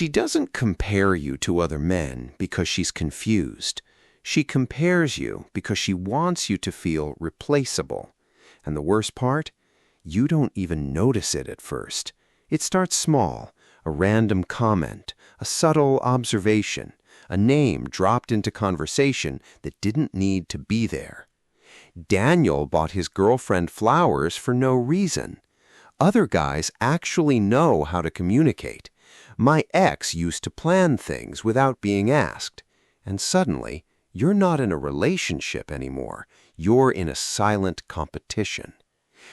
She doesn't compare you to other men because she's confused. She compares you because she wants you to feel replaceable. And the worst part? You don't even notice it at first. It starts small, a random comment, a subtle observation, a name dropped into conversation that didn't need to be there. Daniel bought his girlfriend flowers for no reason. Other guys actually know how to communicate. My ex used to plan things without being asked. And suddenly, you're not in a relationship anymore. You're in a silent competition.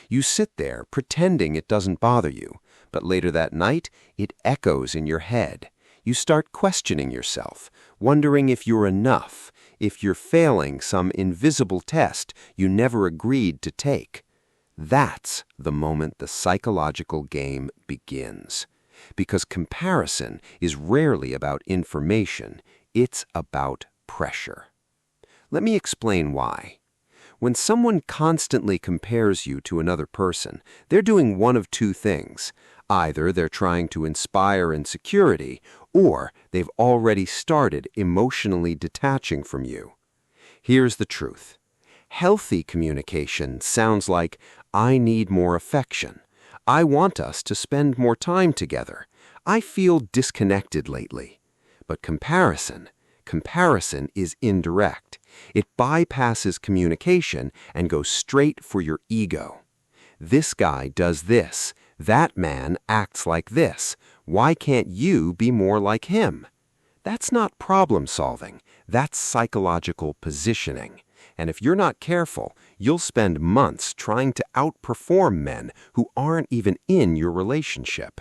You sit there pretending it doesn't bother you, but later that night, it echoes in your head. You start questioning yourself, wondering if you're enough, if you're failing some invisible test you never agreed to take. That's the moment the psychological game begins. Because comparison is rarely about information, it's about pressure. Let me explain why. When someone constantly compares you to another person, they're doing one of two things. Either they're trying to inspire insecurity, or they've already started emotionally detaching from you. Here's the truth. Healthy communication sounds like, I need more affection. I want us to spend more time together. I feel disconnected lately. But comparison is indirect. It bypasses communication and goes straight for your ego. This guy does this. That man acts like this. Why can't you be more like him? That's not problem solving. That's psychological positioning. And if you're not careful, you'll spend months trying to outperform men who aren't even in your relationship.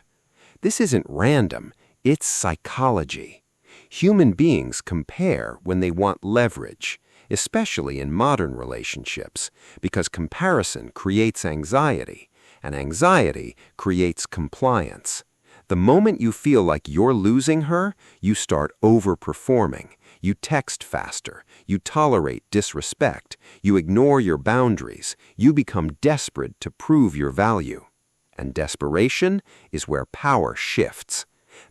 This isn't random. It's psychology. Human beings compare when they want leverage, especially in modern relationships, because comparison creates anxiety, and anxiety creates compliance. The moment you feel like you're losing her, you start overperforming. You text faster. You tolerate disrespect. You ignore your boundaries. You become desperate to prove your value. And desperation is where power shifts.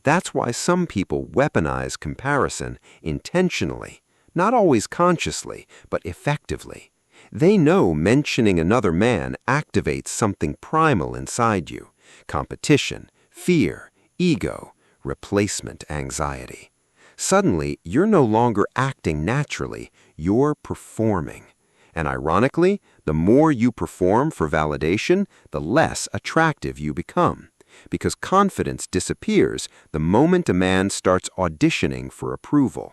That's why some people weaponize comparison intentionally, not always consciously, but effectively. They know mentioning another man activates something primal inside you: competition, fear, ego, replacement anxiety. Suddenly, you're no longer acting naturally, you're performing. And ironically, the more you perform for validation, the less attractive you become. Because confidence disappears the moment a man starts auditioning for approval.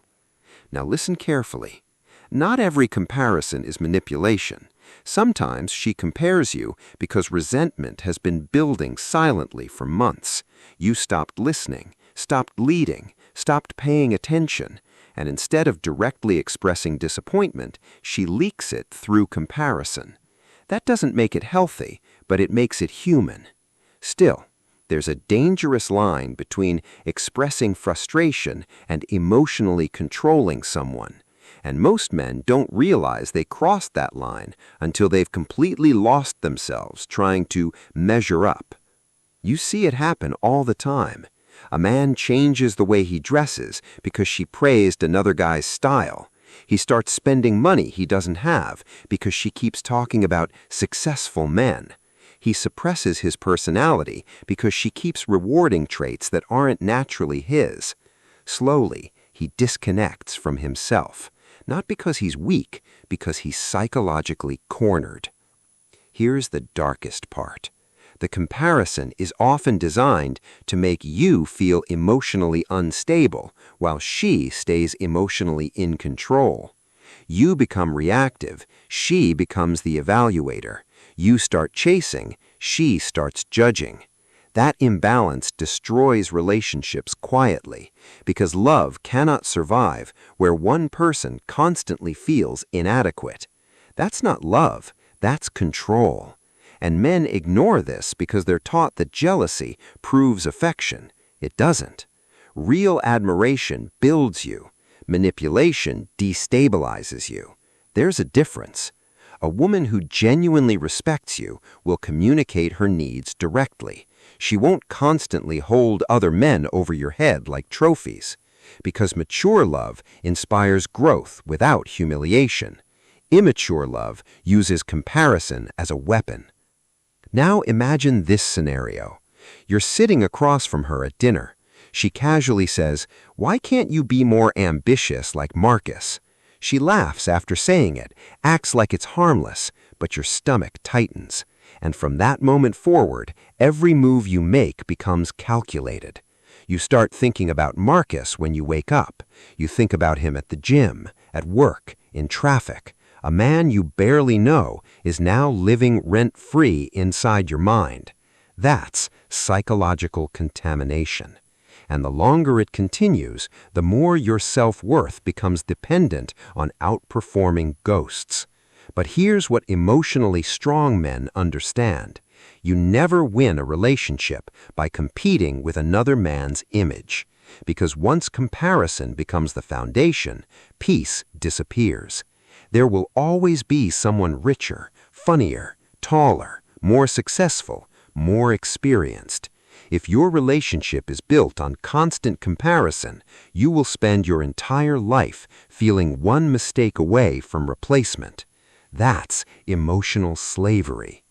Now listen carefully. Not every comparison is manipulation. Sometimes she compares you because resentment has been building silently for months. You stopped listening, stopped leading, stopped paying attention, and instead of directly expressing disappointment, she leaks it through comparison. That doesn't make it healthy, but it makes it human. Still, there's a dangerous line between expressing frustration and emotionally controlling someone. And most men don't realize they crossed that line until they've completely lost themselves trying to measure up. You see it happen all the time. A man changes the way he dresses because she praised another guy's style. He starts spending money he doesn't have because she keeps talking about successful men. He suppresses his personality because she keeps rewarding traits that aren't naturally his. Slowly, he disconnects from himself. Not because he's weak, because he's psychologically cornered. Here's the darkest part. The comparison is often designed to make you feel emotionally unstable, while she stays emotionally in control. You become reactive, she becomes the evaluator. You start chasing, she starts judging. That imbalance destroys relationships quietly, because love cannot survive where one person constantly feels inadequate. That's not love, that's control. And men ignore this because they're taught that jealousy proves affection. It doesn't. Real admiration builds you. Manipulation destabilizes you. There's a difference. A woman who genuinely respects you will communicate her needs directly. She won't constantly hold other men over your head like trophies, because mature love inspires growth without humiliation. Immature love uses comparison as a weapon. Now imagine this scenario. You're sitting across from her at dinner. She casually says, "Why can't you be more ambitious like Marcus?" She laughs after saying it, acts like it's harmless, but your stomach tightens. And from that moment forward, every move you make becomes calculated. You start thinking about Marcus when you wake up. You think about him at the gym, at work, in traffic. A man you barely know is now living rent-free inside your mind. That's psychological contamination. And the longer it continues, the more your self-worth becomes dependent on outperforming ghosts. But here's what emotionally strong men understand. You never win a relationship by competing with another man's image. Because once comparison becomes the foundation, peace disappears. There will always be someone richer, funnier, taller, more successful, more experienced. If your relationship is built on constant comparison, you will spend your entire life feeling one mistake away from replacement. That's emotional slavery.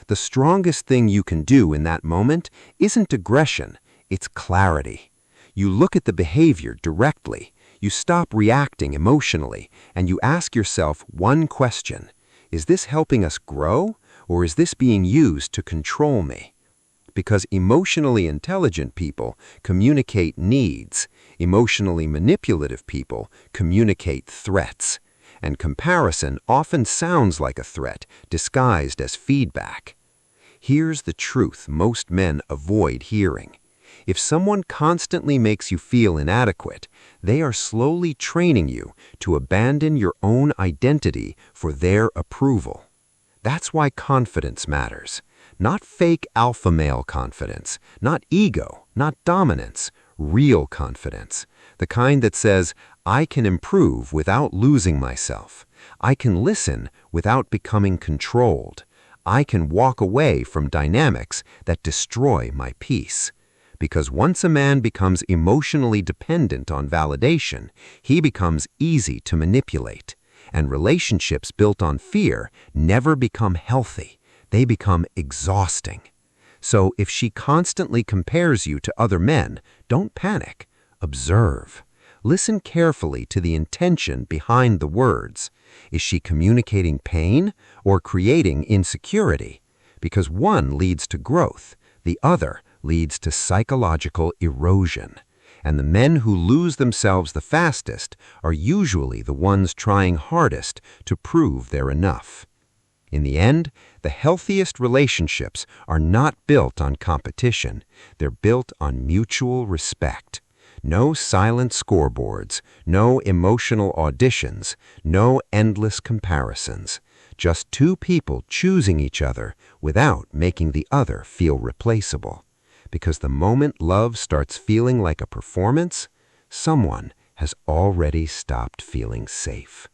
The strongest thing you can do in that moment isn't aggression, it's clarity. You look at the behavior directly, you stop reacting emotionally, and you ask yourself one question. Is this helping us grow, or is this being used to control me? Because emotionally intelligent people communicate needs, emotionally manipulative people communicate threats, and comparison often sounds like a threat disguised as feedback. Here's the truth most men avoid hearing. If someone constantly makes you feel inadequate, they are slowly training you to abandon your own identity for their approval. That's why confidence matters. Not fake alpha male confidence, not ego, not dominance, real confidence. The kind that says, I can improve without losing myself. I can listen without becoming controlled. I can walk away from dynamics that destroy my peace. Because once a man becomes emotionally dependent on validation, he becomes easy to manipulate. And relationships built on fear never become healthy. They become exhausting. So if she constantly compares you to other men, don't panic. Observe. Listen carefully to the intention behind the words. Is she communicating pain or creating insecurity? Because one leads to growth, the other leads to psychological erosion. And the men who lose themselves the fastest are usually the ones trying hardest to prove they're enough. In the end, the healthiest relationships are not built on competition. They're built on mutual respect. No silent scoreboards, no emotional auditions, no endless comparisons. Just two people choosing each other without making the other feel replaceable. Because the moment love starts feeling like a performance, someone has already stopped feeling safe.